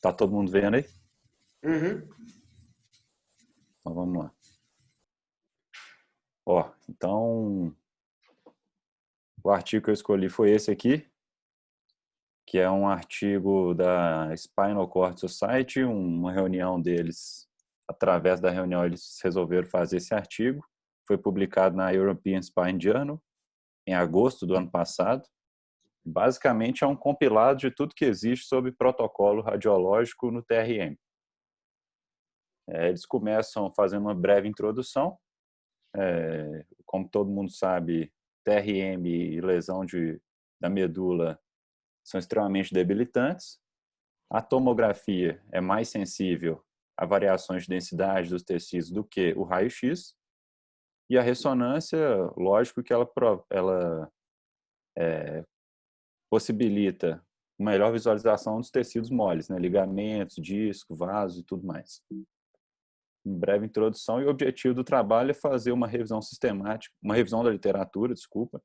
Tá todo mundo vendo aí? Uhum. Então vamos lá. Então o artigo que eu escolhi foi esse aqui, que é um artigo da Spinal Cord Society, uma reunião deles. Através da reunião eles resolveram fazer esse artigo. Foi publicado na European Spine Journal em agosto do ano passado. Basicamente é um compilado de tudo que existe sobre protocolo radiológico no TRM. Eles começam fazendo uma breve introdução. Como todo mundo sabe, TRM e lesão da medula são extremamente debilitantes. A tomografia é mais sensível a variações de densidade dos tecidos do que o raio-x. E a ressonância, lógico que ela possibilita uma melhor visualização dos tecidos moles, né? Ligamentos, disco, vasos e tudo mais. Em breve introdução, e o objetivo do trabalho é fazer uma revisão sistemática, uma revisão da literatura, desculpa,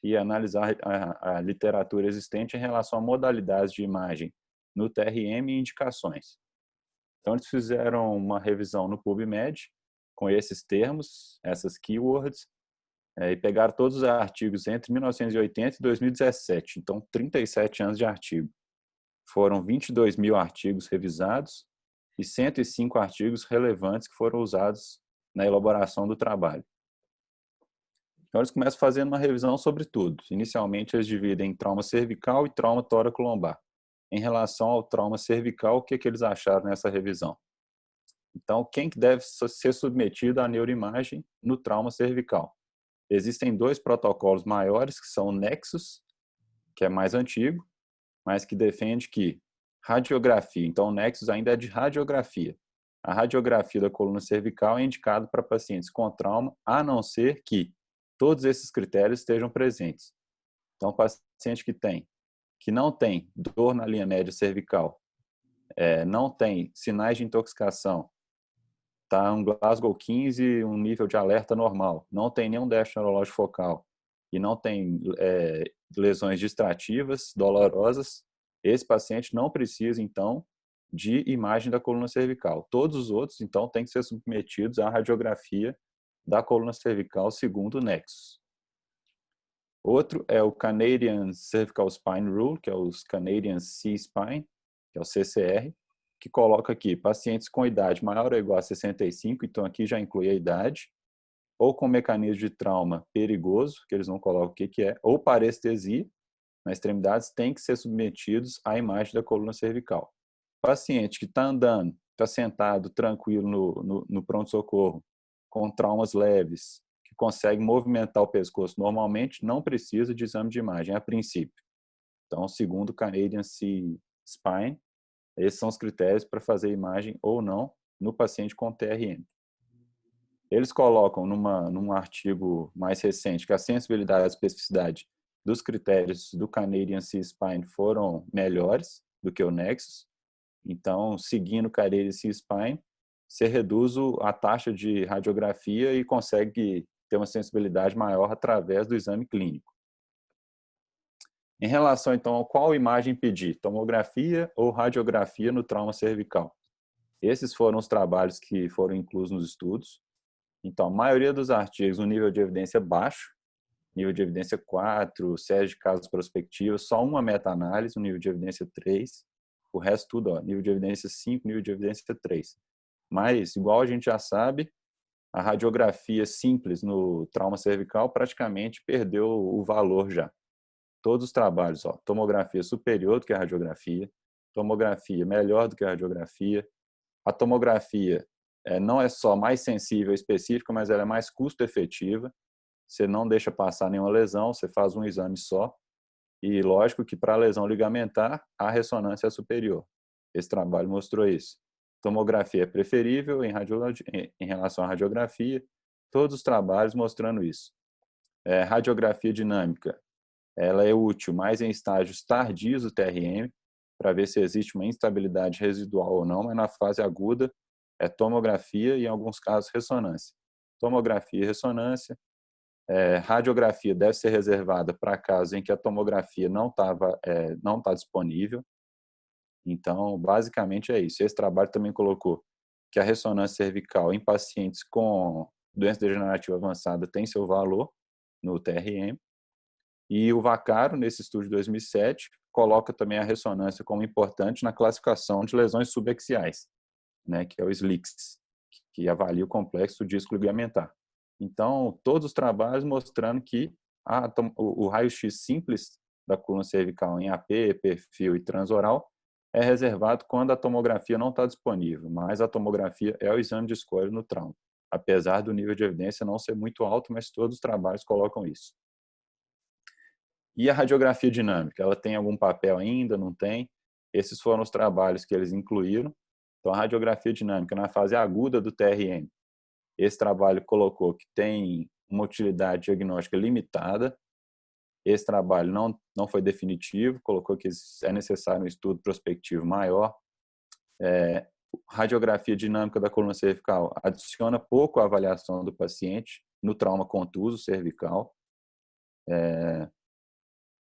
e analisar a literatura existente em relação a modalidades de imagem no TRM e indicações. Então, eles fizeram uma revisão no PubMed com esses termos, essas keywords, e pegaram todos os artigos entre 1980 e 2017, então 37 anos de artigo. Foram 22 mil artigos revisados e 105 artigos relevantes que foram usados na elaboração do trabalho. Então, eles começam fazendo uma revisão sobre tudo. Inicialmente, eles dividem em trauma cervical e trauma tóraco-lombar. Em relação ao trauma cervical, o que eles acharam nessa revisão? Então, quem que deve ser submetido à neuroimagem no trauma cervical? Existem dois protocolos maiores, que são o Nexus, que é mais antigo, mas que defende que radiografia, então o Nexus ainda é de radiografia. A radiografia da coluna cervical é indicada para pacientes com trauma, a não ser que todos esses critérios estejam presentes. Então, paciente que não tem dor na linha média cervical, não tem sinais de intoxicação, está um Glasgow 15, um nível de alerta normal, não tem nenhum déficit neurológico focal e não tem lesões distrativas, dolorosas, esse paciente não precisa, então, de imagem da coluna cervical. Todos os outros, então, têm que ser submetidos à radiografia da coluna cervical segundo o Nexus. Outro é o Canadian Cervical Spine Rule, que é os Canadian C-Spine, que é o CCR, que coloca aqui pacientes com idade maior ou igual a 65, então aqui já inclui a idade, ou com mecanismo de trauma perigoso, que eles não colocam o que é, ou parestesia nas extremidades, têm que ser submetidos à imagem da coluna cervical. Paciente que está andando, está sentado tranquilo no pronto-socorro, com traumas leves, que consegue movimentar o pescoço normalmente, não precisa de exame de imagem, a princípio. Então, segundo o Canadian C-Spine, esses são os critérios para fazer imagem ou não no paciente com TRM. Eles colocam num artigo mais recente que a sensibilidade e a especificidade dos critérios do Canadian C-Spine foram melhores do que o Nexus. Então, seguindo o Canadian C-Spine, você reduz a taxa de radiografia e consegue ter uma sensibilidade maior através do exame clínico. Em relação, então, a qual imagem pedir, tomografia ou radiografia no trauma cervical? Esses foram os trabalhos que foram inclusos nos estudos. Então, a maioria dos artigos, o nível de evidência baixo, nível de evidência 4, série de casos prospectivos, só uma meta-análise, o nível de evidência 3, o resto tudo, nível de evidência 5, nível de evidência 3. Mas, igual a gente já sabe, a radiografia simples no trauma cervical praticamente perdeu o valor já. Todos os trabalhos, tomografia superior do que a radiografia, tomografia melhor do que a radiografia. A tomografia não é só mais sensível e específica, mas ela é mais custo-efetiva. Você não deixa passar nenhuma lesão, você faz um exame só. E lógico que para a lesão ligamentar, a ressonância é superior. Esse trabalho mostrou isso. Tomografia é preferível em relação à radiografia. Todos os trabalhos mostrando isso. Radiografia dinâmica, ela é útil mais em estágios tardios do TRM, para ver se existe uma instabilidade residual ou não, mas na fase aguda é tomografia e, em alguns casos, ressonância. Tomografia e ressonância. Radiografia deve ser reservada para casos em que a tomografia não está disponível. Então, basicamente é isso. Esse trabalho também colocou que a ressonância cervical em pacientes com doença degenerativa avançada tem seu valor no TRM. E o Vaccaro, nesse estudo de 2007, coloca também a ressonância como importante na classificação de lesões subaxiais, né, que é o SLICS, que avalia o complexo disco ligamentar. Então, todos os trabalhos mostrando que o raio-x simples da coluna cervical em AP, perfil e transoral é reservado quando a tomografia não está disponível, mas a tomografia é o exame de escolha no trauma, apesar do nível de evidência não ser muito alto, mas todos os trabalhos colocam isso. E a radiografia dinâmica, ela tem algum papel ainda? Não tem? Esses foram os trabalhos que eles incluíram. Então, a radiografia dinâmica na fase aguda do TRM, esse trabalho colocou que tem uma utilidade diagnóstica limitada. Esse trabalho não foi definitivo, colocou que é necessário um estudo prospectivo maior. Radiografia dinâmica da coluna cervical adiciona pouco à avaliação do paciente no trauma contuso cervical.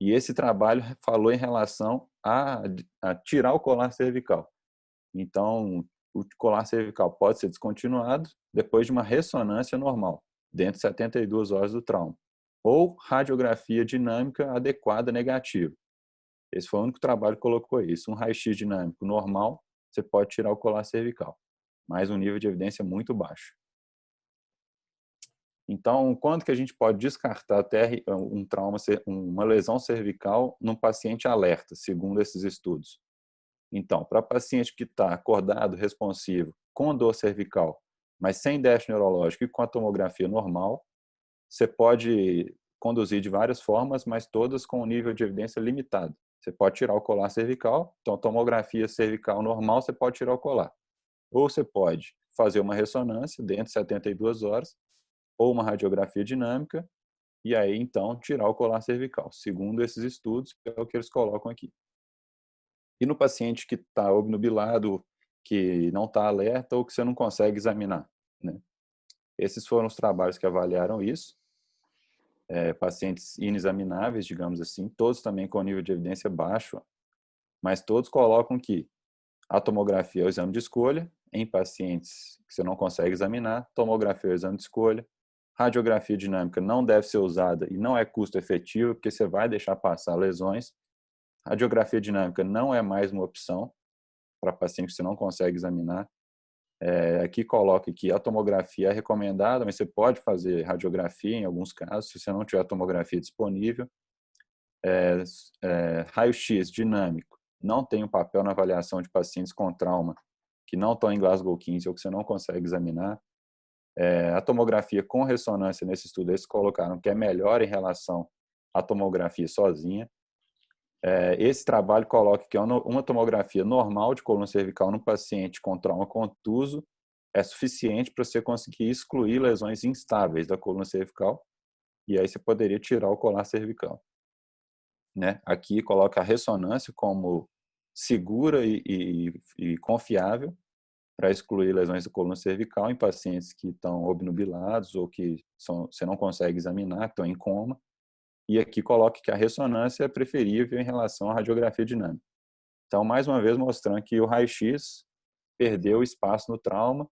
E esse trabalho falou em relação a tirar o colar cervical. Então, o colar cervical pode ser descontinuado depois de uma ressonância normal, dentro de 72 horas do trauma, ou radiografia dinâmica adequada negativa. Esse foi o único trabalho que colocou isso. Um raio-x dinâmico normal, você pode tirar o colar cervical, mas um nível de evidência muito baixo. Então, quando que a gente pode descartar até um trauma, uma lesão cervical num paciente alerta, segundo esses estudos? Então, para paciente que está acordado, responsivo, com dor cervical, mas sem déficit neurológico e com a tomografia normal, você pode conduzir de várias formas, mas todas com um nível de evidência limitado. Você pode tirar o colar cervical, então tomografia cervical normal, você pode tirar o colar. Ou você pode fazer uma ressonância dentro de 72 horas, ou uma radiografia dinâmica, e aí então tirar o colar cervical, segundo esses estudos, que é o que eles colocam aqui. E no paciente que está obnubilado, que não está alerta ou que você não consegue examinar, né? Esses foram os trabalhos que avaliaram isso. Pacientes inexamináveis, digamos assim, todos também com nível de evidência baixo, mas todos colocam que a tomografia é o exame de escolha, em pacientes que você não consegue examinar, tomografia é o exame de escolha, radiografia dinâmica não deve ser usada e não é custo efetivo, porque você vai deixar passar lesões. Radiografia dinâmica não é mais uma opção para paciente que você não consegue examinar. Aqui coloca que a tomografia é recomendada, mas você pode fazer radiografia em alguns casos, se você não tiver tomografia disponível. Raio-x dinâmico não tem um papel na avaliação de pacientes com trauma que não estão em Glasgow 15 ou que você não consegue examinar. A tomografia com ressonância nesse estudo, eles colocaram que é melhor em relação à tomografia sozinha. Esse trabalho coloca que uma tomografia normal de coluna cervical no paciente com trauma contuso é suficiente para você conseguir excluir lesões instáveis da coluna cervical, e aí você poderia tirar o colar cervical. Né? Aqui coloca a ressonância como segura e confiável para excluir lesões da coluna cervical em pacientes que estão obnubilados ou que você não consegue examinar, que estão em coma. E aqui coloca que a ressonância é preferível em relação à radiografia dinâmica. Então, mais uma vez, mostrando que o raio-x perdeu espaço no trauma,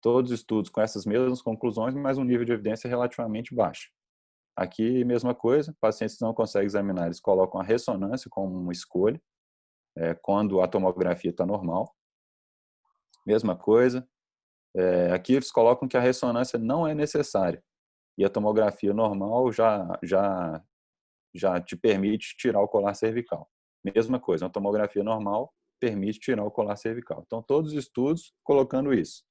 todos os estudos com essas mesmas conclusões, mas um nível de evidência relativamente baixo. Aqui, mesma coisa, pacientes que não conseguem examinar, eles colocam a ressonância como uma escolha, quando a tomografia está normal. Mesma coisa, aqui eles colocam que a ressonância não é necessária, e a tomografia normal já te permite tirar o colar cervical. Mesma coisa, uma tomografia normal permite tirar o colar cervical. Então, todos os estudos colocando isso.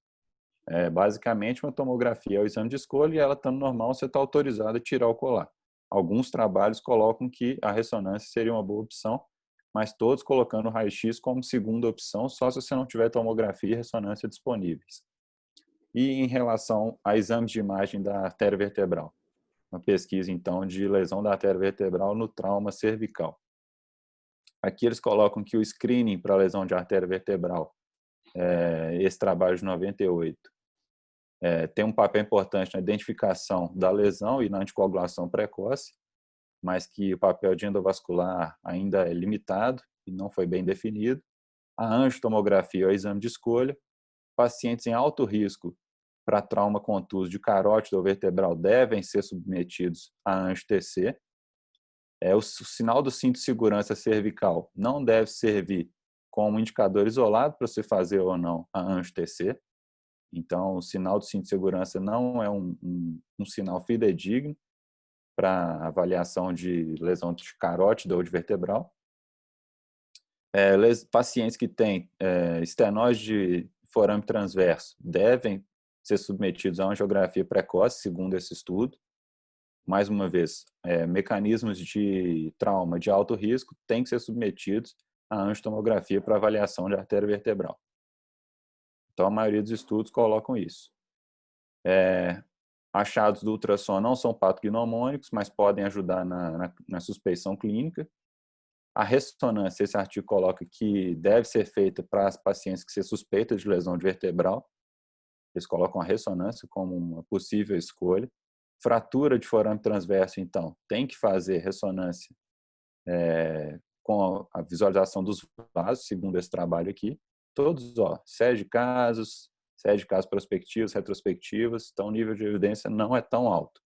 Basicamente, uma tomografia é o exame de escolha e ela estando normal, você está autorizado a tirar o colar. Alguns trabalhos colocam que a ressonância seria uma boa opção, mas todos colocando o raio-x como segunda opção, só se você não tiver tomografia e ressonância disponíveis. E em relação a exames de imagem da artéria vertebral, uma pesquisa, então, de lesão da artéria vertebral no trauma cervical. Aqui eles colocam que o screening para lesão de artéria vertebral, esse trabalho de 98, tem um papel importante na identificação da lesão e na anticoagulação precoce, mas que o papel de endovascular ainda é limitado e não foi bem definido. A angiotomografia é o exame de escolha. Pacientes em alto risco para trauma contuso de carótida ou vertebral devem ser submetidos à angio-TC. O sinal do cinto de segurança cervical não deve servir como indicador isolado para você fazer ou não a angio-TC. Então, o sinal do cinto de segurança não é um sinal fidedigno para avaliação de lesão de carótida ou de vertebral. Pacientes que têm estenose de forame transverso devem ser submetidos a angiografia precoce, segundo esse estudo. Mais uma vez, mecanismos de trauma de alto risco têm que ser submetidos à angiotomografia para avaliação de artéria vertebral. Então, a maioria dos estudos colocam isso. Achados do ultrassom não são patognomônicos, mas podem ajudar na suspeição clínica. A ressonância, esse artigo coloca que deve ser feita para as pacientes que se suspeitam de lesão de vertebral. Eles colocam a ressonância como uma possível escolha. Fratura de forame transverso, então, tem que fazer ressonância com a visualização dos vasos, segundo esse trabalho aqui. Todos, série de casos prospectivos, retrospectivos, então o nível de evidência não é tão alto.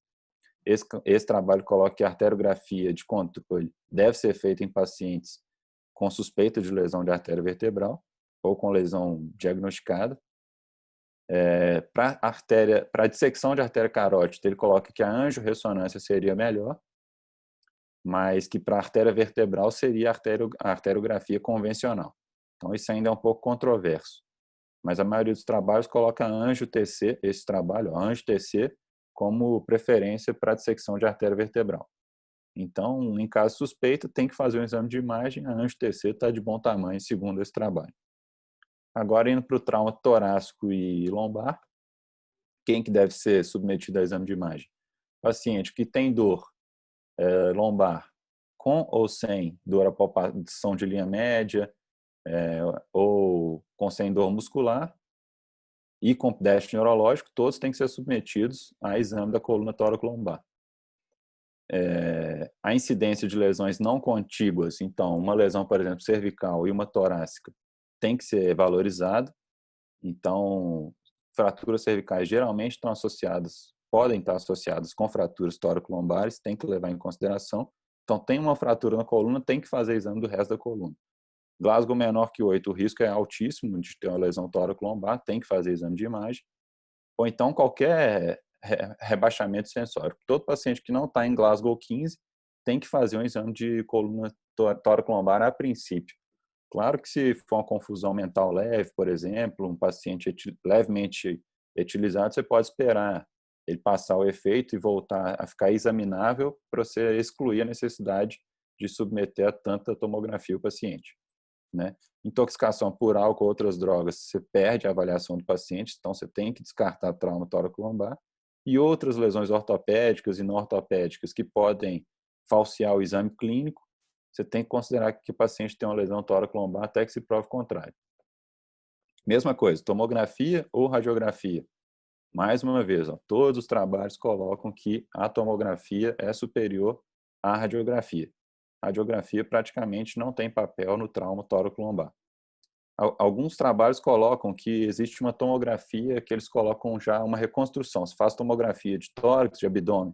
Esse trabalho coloca que a arteriografia de controle deve ser feita em pacientes com suspeita de lesão de artéria vertebral ou com lesão diagnosticada. Para a dissecção de artéria carótida, ele coloca que a angiorressonância seria melhor, mas que para a artéria vertebral seria a arteriografia convencional. Então, isso ainda é um pouco controverso. Mas a maioria dos trabalhos coloca a angio-TC, esse trabalho, a angio-TC, como preferência para a dissecção de artéria vertebral. Então, em caso suspeito, tem que fazer um exame de imagem, a angio-TC está de bom tamanho, segundo esse trabalho. Agora, indo para o trauma torácico e lombar, quem que deve ser submetido a exame de imagem? Paciente que tem dor lombar, com ou sem dor à palpação de linha média, ou com sem dor muscular, e com déficit neurológico, todos têm que ser submetidos a exame da coluna tóraco-lombar. A incidência de lesões não contíguas, então, uma lesão, por exemplo, cervical e uma torácica, tem que ser valorizada. Então, fraturas cervicais geralmente estão associadas, podem estar associadas com fraturas tóraco-lombares, tem que levar em consideração. Então, tem uma fratura na coluna, tem que fazer exame do resto da coluna. Glasgow menor que 8, o risco é altíssimo de ter uma lesão tóraco-lombar, tem que fazer exame de imagem. Ou então qualquer rebaixamento sensórico. Todo paciente que não está em Glasgow 15 tem que fazer um exame de coluna tóraco-lombar a princípio. Claro que se for uma confusão mental leve, por exemplo, um paciente levemente etilizado, você pode esperar ele passar o efeito e voltar a ficar examinável para você excluir a necessidade de submeter a tanta tomografia o paciente. Né? Intoxicação por álcool ou outras drogas, você perde a avaliação do paciente, então você tem que descartar trauma tóraco-lombar. E outras lesões ortopédicas e não ortopédicas que podem falsear o exame clínico, você tem que considerar que o paciente tem uma lesão tóraco-lombar até que se prove o contrário. Mesma coisa, tomografia ou radiografia. Mais uma vez, todos os trabalhos colocam que a tomografia é superior à radiografia. A radiografia praticamente não tem papel no trauma tóraco-lombar. Alguns trabalhos colocam que existe uma tomografia que eles colocam já uma reconstrução. Se faz tomografia de tórax, de abdômen,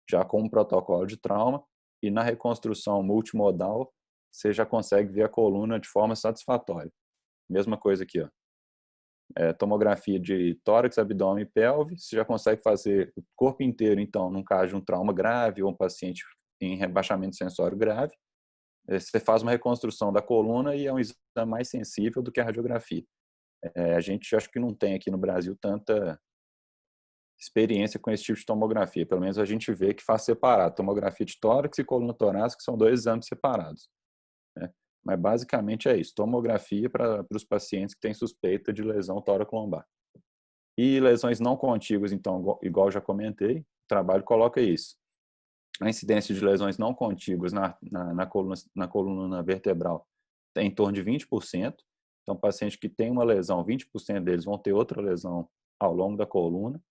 já com um protocolo de trauma, e na reconstrução multimodal, você já consegue ver a coluna de forma satisfatória. Mesma coisa aqui, tomografia de tórax, abdômen e pelve, você já consegue fazer o corpo inteiro, então, num caso de um trauma grave ou um paciente em rebaixamento sensório grave, você faz uma reconstrução da coluna e é um exame mais sensível do que a radiografia. A gente acho que não tem aqui no Brasil tanta experiência com esse tipo de tomografia. Pelo menos a gente vê que faz separado. Tomografia de tórax e coluna torácica são dois exames separados. Né? Mas basicamente é isso. Tomografia para os pacientes que têm suspeita de lesão tóraco-lombar. E lesões não contíguas, então, igual já comentei, o trabalho coloca isso. A incidência de lesões não contíguas na coluna vertebral é em torno de 20%. Então, paciente que tem uma lesão, 20% deles vão ter outra lesão ao longo da coluna.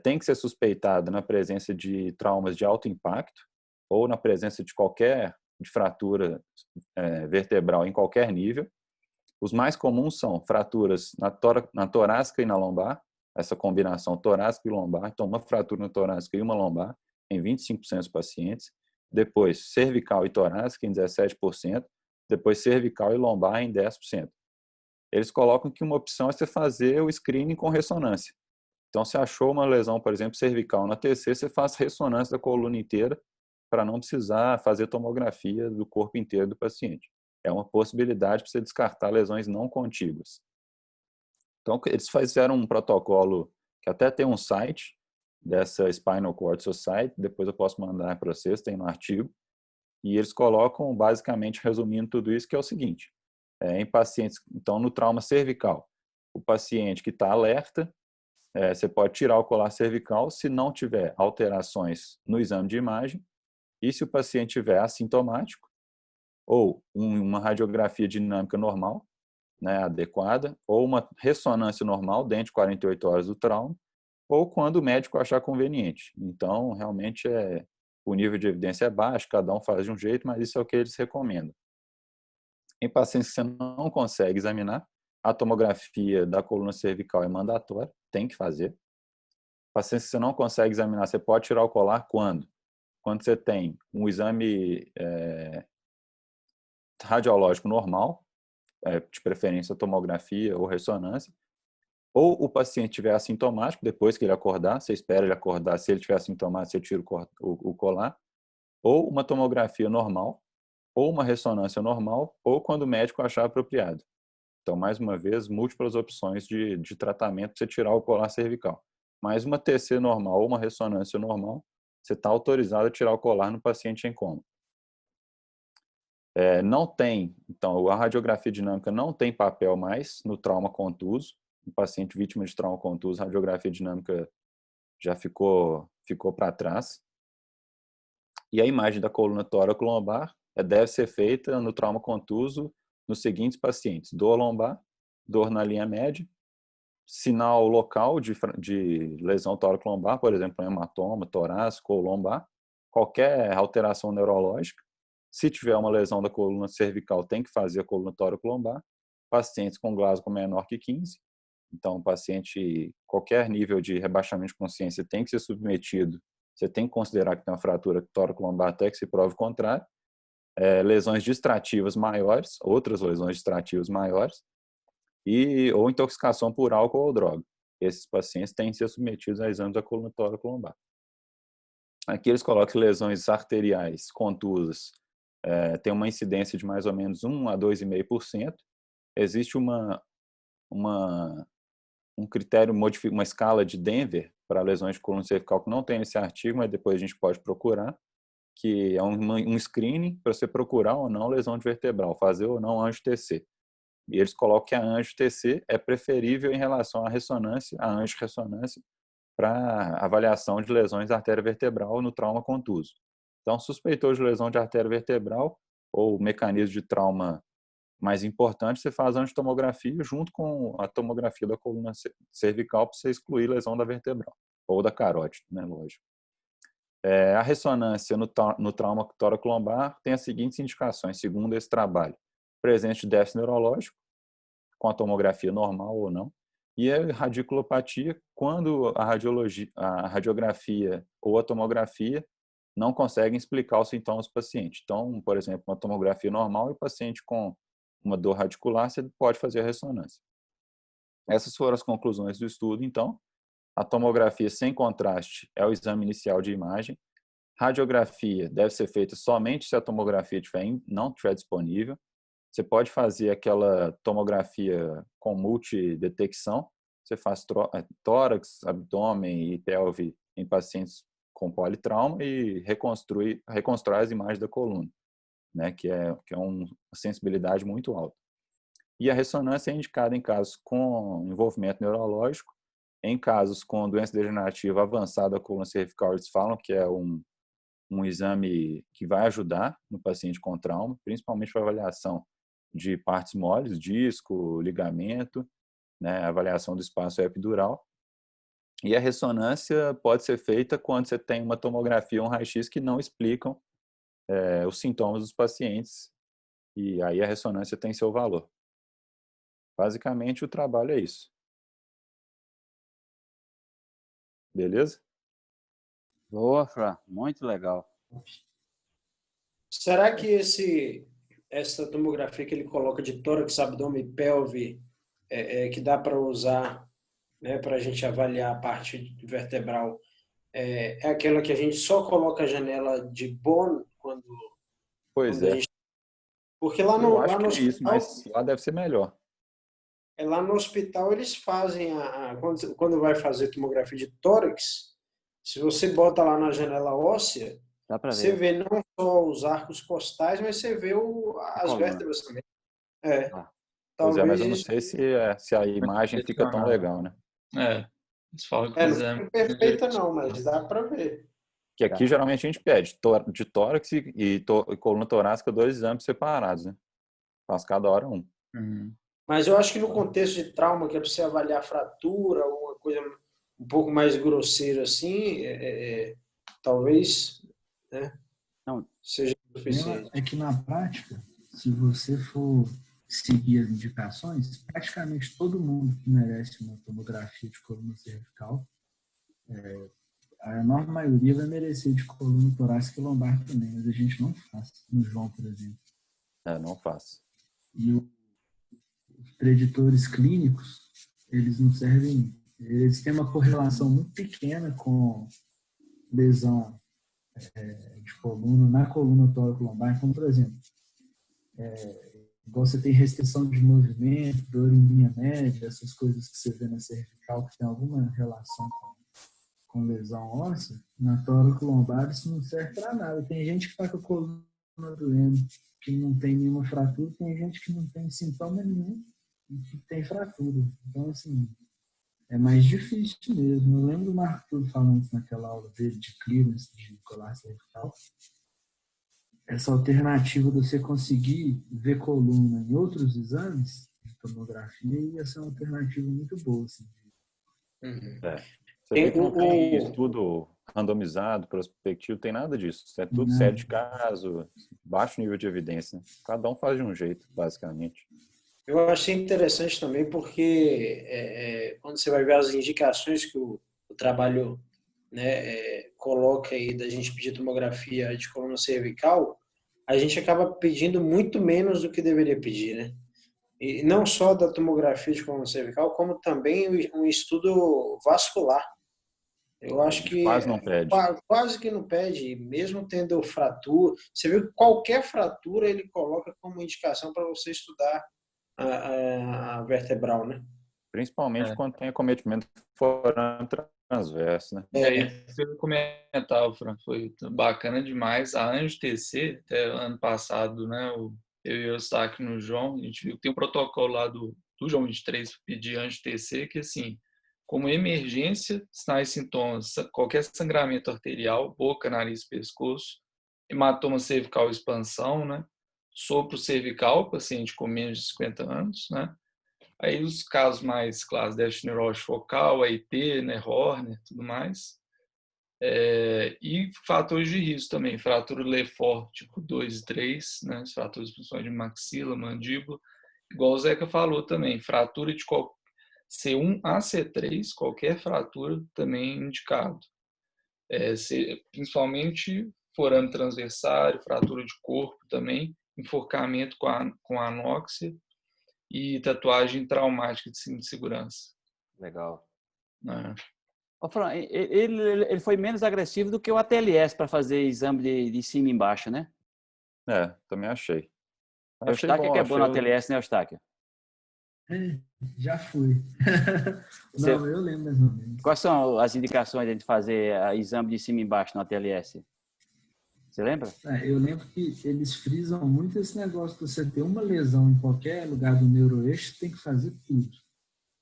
Tem que ser suspeitado na presença de traumas de alto impacto ou na presença de fratura vertebral em qualquer nível. Os mais comuns são fraturas na torácica e na lombar, essa combinação torácica e lombar. Então, uma fratura na torácica e uma lombar em 25% dos pacientes. Depois, cervical e torácica em 17%. Depois, cervical e lombar em 10%. Eles colocam que uma opção é você fazer o screening com ressonância. Então, se achou uma lesão, por exemplo, cervical na TC, você faz ressonância da coluna inteira para não precisar fazer tomografia do corpo inteiro do paciente. É uma possibilidade para você descartar lesões não contíguas. Então, eles fizeram um protocolo que até tem um site dessa Spinal Cord Society, depois eu posso mandar para vocês, tem no artigo, e eles colocam, basicamente, resumindo tudo isso, que é o seguinte, em pacientes, então, no trauma cervical, o paciente que está alerta, você pode tirar o colar cervical se não tiver alterações no exame de imagem, e se o paciente tiver assintomático, ou uma radiografia dinâmica normal, né, adequada, ou uma ressonância normal dentro de 48 horas do trauma, ou quando o médico achar conveniente. Então, realmente, o nível de evidência é baixo, cada um faz de um jeito, mas isso é o que eles recomendam. Em pacientes que você não consegue examinar, a tomografia da coluna cervical é mandatória, tem que fazer. Pacientes que você não consegue examinar, você pode tirar o colar quando? Quando você tem um exame radiológico normal, de preferência tomografia ou ressonância, ou o paciente tiver assintomático, depois que ele acordar, você espera ele acordar, se ele tiver assintomático, você tira o colar, ou uma tomografia normal, ou uma ressonância normal, ou quando o médico achar apropriado. Então, mais uma vez, múltiplas opções de tratamento para você tirar o colar cervical. Mas uma TC normal ou uma ressonância normal, você está autorizado a tirar o colar no paciente em coma. Não tem, então, a radiografia dinâmica não tem papel mais no trauma contuso. O paciente vítima de trauma contuso, a radiografia dinâmica já ficou para trás. E a imagem da coluna tóraco-lombar deve ser feita no trauma contuso nos seguintes pacientes: dor lombar, dor na linha média, sinal local de lesão tóraco-lombar, por exemplo, hematoma torácico ou lombar, qualquer alteração neurológica. Se tiver uma lesão da coluna cervical, tem que fazer a coluna tóraco-lombar. Pacientes com Glasgow menor que 15. Então, paciente, qualquer nível de rebaixamento de consciência tem que ser submetido. Você tem que considerar que tem uma fratura tóraco-lombar até que se prove o contrário. Lesões distrativas maiores, outras lesões distrativas maiores, ou intoxicação por álcool ou droga. Esses pacientes têm que ser submetidos a exames da coluna tóraco-lombar. Aqui eles colocam que lesões arteriais contusas tem uma incidência de mais ou menos 1 a 2,5%. Existe um critério, uma escala de Denver para lesões de coluna cervical que não tem nesse artigo, mas depois a gente pode procurar, que é um screening para você procurar ou não lesão de vertebral, fazer ou não angio-TC. E eles colocam que a angio-TC é preferível em relação à ressonância, a angio-ressonância, para avaliação de lesões da artéria vertebral no trauma contuso. Então, suspeitou de lesão de artéria vertebral ou mecanismo de trauma mais importante, você faz a angiotomografia junto com a tomografia da coluna cervical para você excluir lesão da vertebral ou da carótida, né, lógico. A ressonância no trauma tóraco-lombar tem as seguintes indicações, segundo esse trabalho: presente de déficit neurológico, com a tomografia normal ou não, e a radiculopatia, quando a radiografia ou a tomografia não conseguem explicar os sintomas do paciente. Então, por exemplo, uma tomografia normal e o paciente com uma dor radicular, você pode fazer a ressonância. Essas foram as conclusões do estudo, então. A tomografia sem contraste é o exame inicial de imagem. Radiografia deve ser feita somente se a tomografia não estiver disponível. Você pode fazer aquela tomografia com multidetecção. Você faz tórax, abdômen e pelve em pacientes com politrauma e reconstrói as imagens da coluna, né, que é uma sensibilidade muito alta. E a ressonância é indicada em casos com envolvimento neurológico, em casos com doença degenerativa avançada da coluna cervical, eles falam que é um exame que vai ajudar no paciente com trauma, principalmente para avaliação de partes moles, disco, ligamento, né, avaliação do espaço epidural. E a ressonância pode ser feita quando você tem uma tomografia ou um raio-x que não explicam os sintomas dos pacientes, e aí a ressonância tem seu valor. Basicamente, o trabalho é isso. Beleza? Boa, Fran. Muito legal. Será que essa tomografia que ele coloca de tórax, abdômen e pelve, que dá para usar, né, para a gente avaliar a parte vertebral, é aquela que a gente só coloca a janela de Bone Pois quando a é. gente... Porque lá Eu no, acho lá no que é isso, hospital, mas lá deve ser melhor. lá no hospital eles fazem, quando vai fazer tomografia de tórax, se você bota lá na janela óssea, Dá para você ver. vê não só os arcos costais, mas você vê A as coluna. vértebras também. É, Ah. Pois é, mas talvez eu não isso. sei se a imagem fica tão legal, né? Eles falam que o Não exame... fica perfeita não, mas dá para ver. Que aqui geralmente a gente pede de tórax e coluna torácica 2 exames separados, né? Faz cada hora um. Uhum. Mas eu acho que no contexto de trauma, que é para você avaliar fratura, ou uma coisa um pouco mais grosseira assim, talvez, né, Não. seja suficiente. É que na prática, se você for seguir as indicações, praticamente todo mundo que merece uma tomografia de coluna cervical, a enorme maioria vai merecer de coluna torácica e lombar também, mas a gente não faz, no João, por exemplo. Não faço. E os preditores clínicos, eles não servem, eles têm uma correlação muito pequena com lesão de coluna, na coluna tóraco-lombar. Então, por exemplo, igual você tem restrição de movimento, dor em linha média, essas coisas que você vê na cervical que tem alguma relação com lesão óssea, na tóraco-lombar isso não serve para nada. Tem gente que está com a coluna doendo, que não tem nenhuma fratura, tem gente que não tem sintoma nenhum e que tem fratura. Então, assim, é mais difícil mesmo. Eu lembro do Marco Túlio falando isso naquela aula dele de clearance de colar cervical. Essa alternativa de você conseguir ver coluna em outros exames de tomografia ia ser uma alternativa muito boa. Assim. Você vê que não tem estudo randomizado, prospectivo, tem nada disso. É tudo série de caso, baixo nível de evidência. Né? Cada um faz de um jeito, basicamente. Eu achei interessante também porque quando você vai ver as indicações que o trabalho, né, coloca aí da gente pedir tomografia de coluna cervical, a gente acaba pedindo muito menos do que deveria pedir, né? E não só da tomografia de coluna cervical, como também um estudo vascular. Eu acho que quase não pede. Quase que não pede, mesmo tendo fratura. Você viu que qualquer fratura ele coloca como indicação para você estudar a vertebral, né? Principalmente quando tem acometimento forâneo transverso, né? Isso que eu comentava, Fran, foi bacana demais. A ANGO-TC, até ano passado, né, eu e o Eustáquio no João, a gente viu que tem um protocolo lá do João 23 para pedir ANGO-TC, que assim, como emergência, sinais e sintomas, qualquer sangramento arterial, boca, nariz, pescoço, hematoma cervical, expansão, né, sopro cervical, paciente com menos de 50 anos, né, aí os casos mais claros, déficit neurológico focal, AIT, né, Horner, tudo mais. E fatores de risco também, fratura Lefort tipo 2 e 3, né, as fraturas principalmente de maxila, mandíbula, igual o Zeca falou também, fratura de C1 a C3, qualquer fratura também indicado. Principalmente forame transversário, fratura de corpo também, enforcamento com anóxia, e tatuagem traumática de cinto de segurança. Legal. É. Fran, ele foi menos agressivo do que o ATLS para fazer exame de cima e embaixo, né? Também achei. Eustáquio que é bom no ATLS, né, Eustáquio? Já fui. Não, eu lembro mais ou menos. Quais são as indicações de fazer exame de cima e embaixo no ATLS? Você lembra? Eu lembro que eles frisam muito esse negócio de você ter uma lesão em qualquer lugar do neuroeixo, tem que fazer tudo,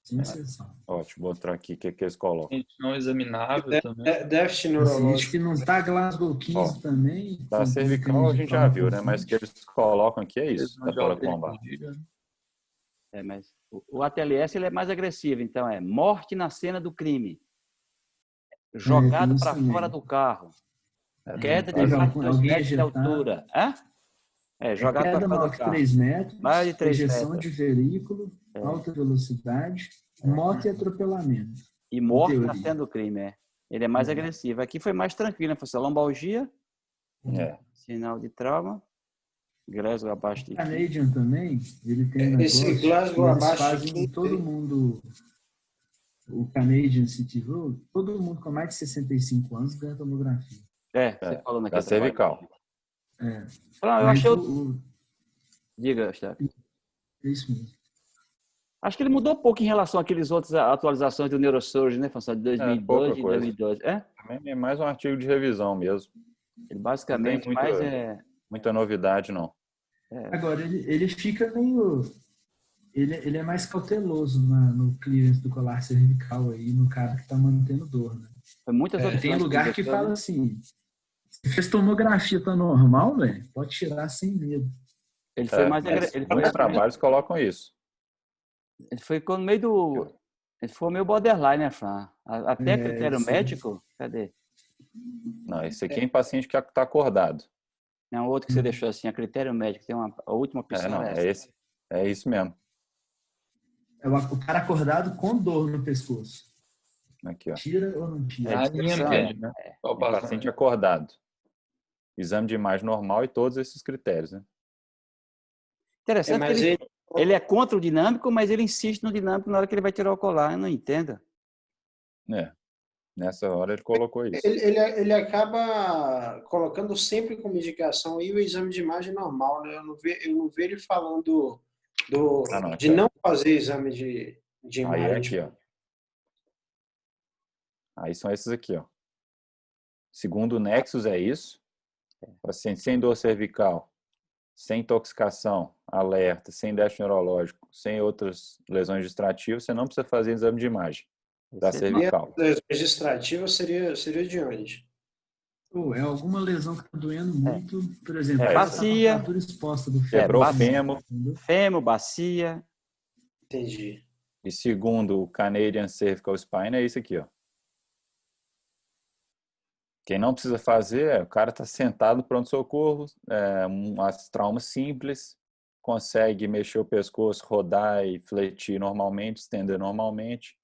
sem exceção. Ótimo, vou mostrar aqui o que eles colocam. Gente não examinável também. Déficit neurológico. Que não está Glasgow 15 também. Da cervical a gente já viu, né? Mas o que eles colocam aqui é isso, da tórax-lombar. Mas o ATLS ele é mais agressivo, então é morte na cena do crime, jogado para fora do carro, queda de mais de 2 metros de altura. Jogado para fora do carro. 3 metros, mais de 3 ejeção metros. de veículo, alta velocidade, moto e atropelamento. E morte na cena do crime, Ele é mais agressivo. Aqui foi mais tranquilo, né? Foi só lombalgia, sinal de trauma, Glasgow abaixo de... O Canadian também, ele tem um Esse negócio, Glasgow eles abaixo fazem de todo mundo, o Canadian City Road, todo mundo com mais de 65 anos ganha tomografia. Você falou naquele Da cervical. Eu achei... Diga, Steph. É isso mesmo. Acho que ele mudou um pouco em relação àqueles outras atualizações do Neurosurgeon, né, François, de 2012 e 2012. Também é mais um artigo de revisão mesmo. Ele basicamente não tem muita novidade, não. Agora, ele fica meio... Ele é mais cauteloso no clearance do colar cervical aí, no cara que está mantendo dor, né? Tem lugar que fala assim, se fez tomografia, tá normal, velho, pode tirar sem medo. Ele foi mais... Muitos trabalhos colocam isso. Ele foi no meio do... Ele foi meio borderline, né, Fran? Até critério médico, cadê? Não, esse aqui é em paciente que está acordado. Não, outro que você deixou assim, a critério médico, tem a última opção. É isso mesmo. É o cara acordado com dor no pescoço. Aqui, ó. Tira ou não tira? A linha média, né? Paciente acordado. Exame de imagem normal e todos esses critérios, né? Interessante que ele é contra o dinâmico, mas ele insiste no dinâmico na hora que ele vai tirar o colar. Eu não entendo. Nessa hora ele colocou isso. Ele acaba colocando sempre como indicação aí o exame de imagem normal, né? Eu não vejo ele falando de não fazer exame de imagem. Aí é aqui, ó. Aí são esses aqui, ó. Segundo o Nexus é isso. Paciente sem dor cervical, sem intoxicação, alerta, sem déficit neurológico, sem outras lesões distrativas, você não precisa fazer exame de imagem da cervical. E a lesão distrativa seria de onde? É alguma lesão que está doendo muito, por exemplo, bacia, a exposta do quebrou fêmur. Fêmur, bacia. Entendi. E segundo o Canadian Cervical Spine é isso aqui, ó. Quem não precisa fazer, o cara está sentado no pronto-socorro, umas traumas simples, consegue mexer o pescoço, rodar e fletir normalmente, estender normalmente,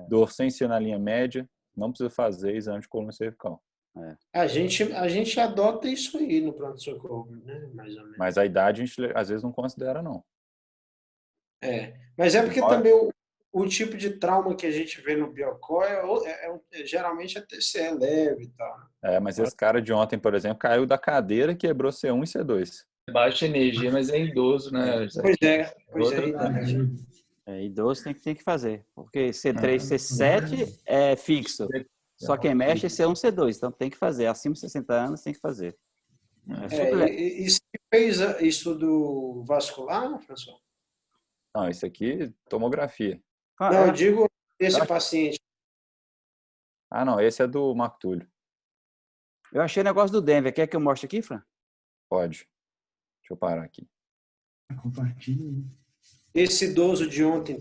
dor sem ser na linha média, não precisa fazer exame de coluna cervical. A gente adota isso aí no pronto-socorro, né? Mais ou menos. Mas a idade a gente às vezes não considera, não. Mas é porque também o tipo de trauma que a gente vê no Biocó geralmente é TCE leve e tal. Mas esse cara de ontem, por exemplo, caiu da cadeira e quebrou C1 e C2. Baixa energia, mas é idoso, né? Pois é. Idoso tem que fazer. Porque C3, C7 é fixo. Só quem mexe é C1, C2. Então tem que fazer. Acima de 60 anos tem que fazer. E você fez estudo vascular, François? Não, isso aqui, tomografia. Não, eu digo esse paciente. Não, esse é do Marco Túlio. Eu achei o negócio do Denver. Quer que eu mostre aqui, Fran? Pode. Deixa eu parar aqui. Compartilha. Esse idoso de ontem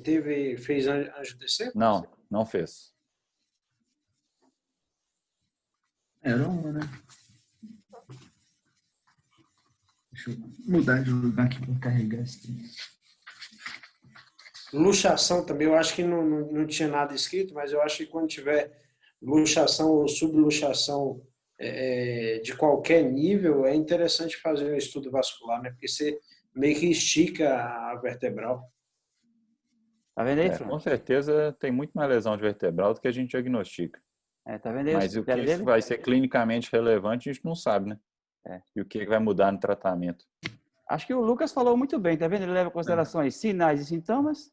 fez angio-DC? Não fez. Era uma, né? Deixa eu mudar de lugar aqui para carregar esse. Luxação também, eu acho que não tinha nada escrito, mas eu acho que quando tiver luxação ou subluxação de qualquer nível, é interessante fazer um estudo vascular, né? Porque você meio que estica a vertebral. Tá vendo aí, Fran? Com certeza tem muito mais lesão de vertebral do que a gente diagnostica. Tá vendo aí? Mas o que isso vai ser clinicamente relevante, a gente não sabe, né? E o que vai mudar no tratamento. Acho que o Lucas falou muito bem, tá vendo? Ele leva em consideração aí sinais e sintomas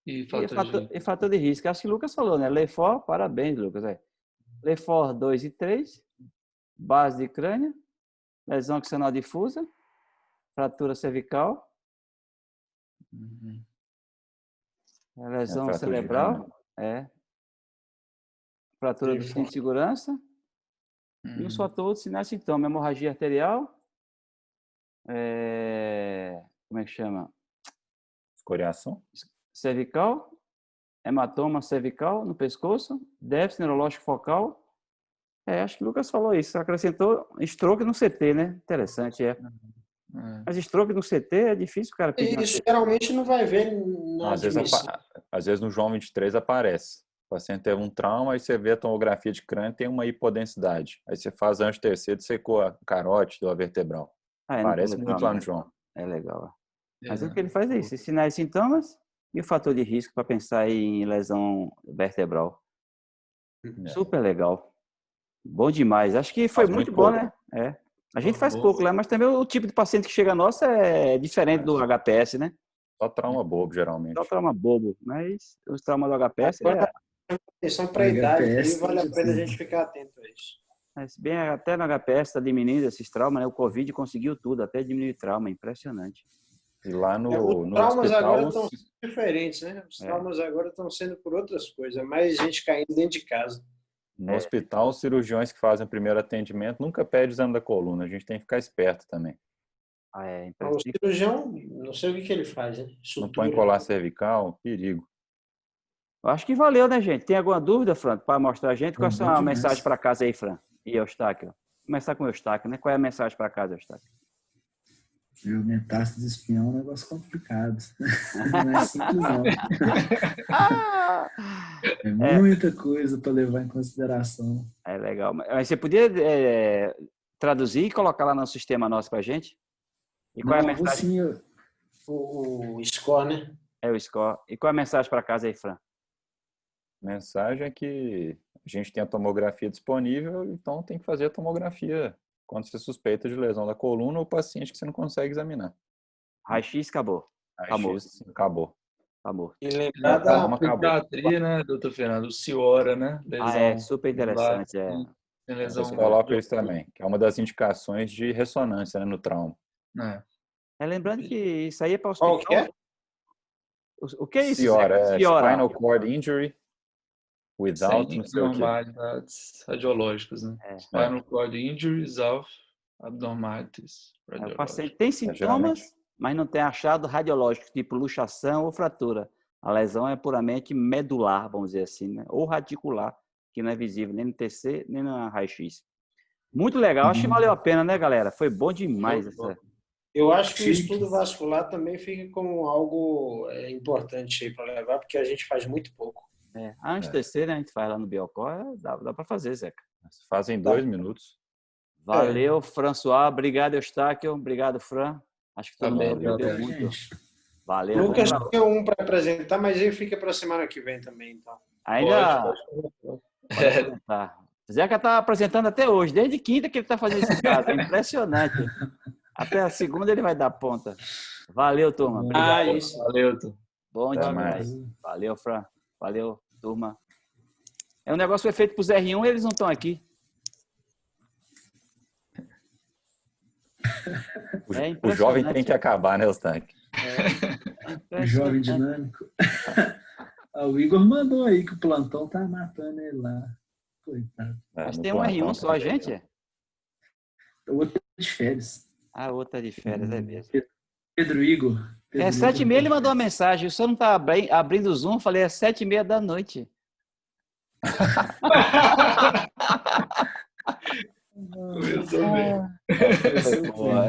e fator de risco. Acho que o Lucas falou, né? Lefort, parabéns, Lucas. Lefort 2 e 3, base de crânio, lesão axonal difusa, fratura cervical, lesão cerebral, fratura do cinto de segurança, e os fatores, sinais e sintomas, hemorragia arterial, como é que chama? Escoriação. Cervical, hematoma cervical no pescoço, déficit neurológico focal. Acho que o Lucas falou isso. Acrescentou stroke no CT, né? Interessante, Mas stroke no CT é difícil, cara. Isso geralmente não vai ver na às vezes no João 23 aparece. O paciente teve um trauma, aí você vê a tomografia de crânio, tem uma hipodensidade. Aí você faz anjo terceiro, secou a carótide ou a vertebral. Aparece muito lá no João. É legal. Mas o que ele faz é isso, sinais e sintomas e o fator de risco para pensar em lesão vertebral. Super legal. Bom demais. Acho que foi muito bom, né? A gente faz pouco lá, mas também o tipo de paciente que chega a nossa é diferente do HPS, né? Só trauma bobo, geralmente. Só trauma bobo, mas os traumas do HPS atenção para a idade, e vale a pena a gente ficar atento a isso. Mas bem, até no HPS está diminuindo esses traumas, né? O Covid conseguiu tudo, até diminuir trauma, impressionante. E lá no os traumas hospital, agora estão diferentes, né? Os traumas agora estão sendo por outras coisas, mais gente caindo dentro de casa. No hospital, os cirurgiões que fazem o primeiro atendimento nunca pedem exame da coluna, a gente tem que ficar esperto também. O cirurgião, não sei o que ele faz, né? Não põe colar cervical, perigo. Eu acho que valeu, né, gente? Tem alguma dúvida, Fran, para mostrar a gente? Qual é a mensagem para casa aí, Fran? E Eustáquio? Começar com o Eustáquio, né? Qual é a mensagem para casa, Eustáquio? Viu, metástase de espinhão é um negócio complicado. Não é simples, não. É muita coisa para levar em consideração. É legal. Mas você podia traduzir e colocar lá no sistema nosso para a gente? E qual é a mensagem? Sim, o score, né? É o score. E qual é a mensagem para casa aí, Fran? A mensagem é que a gente tem a tomografia disponível, então tem que fazer a tomografia quando você suspeita de lesão da coluna ou paciente que você não consegue examinar. Raio-X acabou. Raio-X acabou. E lembrar da psiquiatria, né, doutor Fernando? O CIORA, né? Lesão super interessante. Vocês colocam isso também, que é uma das indicações de ressonância, né, no trauma. Lembrando que isso aí é para hospital. Qual que é? O que é isso? CIORA, Spinal Cord Injury without não sei abnormalidades radiológicas, né? Spinal Cord Injury without abnormalities radiológicas. O paciente tem sintomas, mas não tem achado radiológico, tipo luxação ou fratura. A lesão é puramente medular, vamos dizer assim, né? Ou radicular, que não é visível nem no TC, nem na raio-x. Muito legal, acho que valeu a pena, né, galera? Foi bom demais. Eu acho que o estudo vascular também fica como algo importante aí para levar, porque a gente faz muito pouco. Antes de TC, né, a gente faz lá no Biocor, dá para fazer, Zeca. Fazem em 2 minutos. Valeu, François. Obrigado, Eustáquio. Obrigado, Fran. Acho que todo mundo aprendeu muito. Valeu. O Lucas tem um para apresentar, mas ele fica para a semana que vem também, então. Ainda pode apresentar. Zeca está apresentando até hoje, desde quinta que ele está fazendo esse caso. É impressionante. Até a segunda ele vai dar ponta. Valeu, turma. Obrigado. Isso. Valeu, turma. Bom demais. Valeu, Fran. Valeu, turma. É um negócio que foi feito para os R1 e eles não estão aqui. O jovem tem que acabar, né, Eustáquio? O jovem dinâmico. O Igor mandou aí que o plantão tá matando ele lá. Coitado. Mas tem um R1 só, gente? O outro é de férias. Ah, outra de férias, é mesmo. Pedro Igor. 7h30 ele mandou uma mensagem. O senhor não está abrindo o Zoom? Eu falei, 7h30 da noite.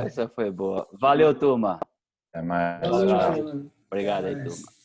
Essa foi boa. Valeu, turma. Até mais. Obrigado aí, turma.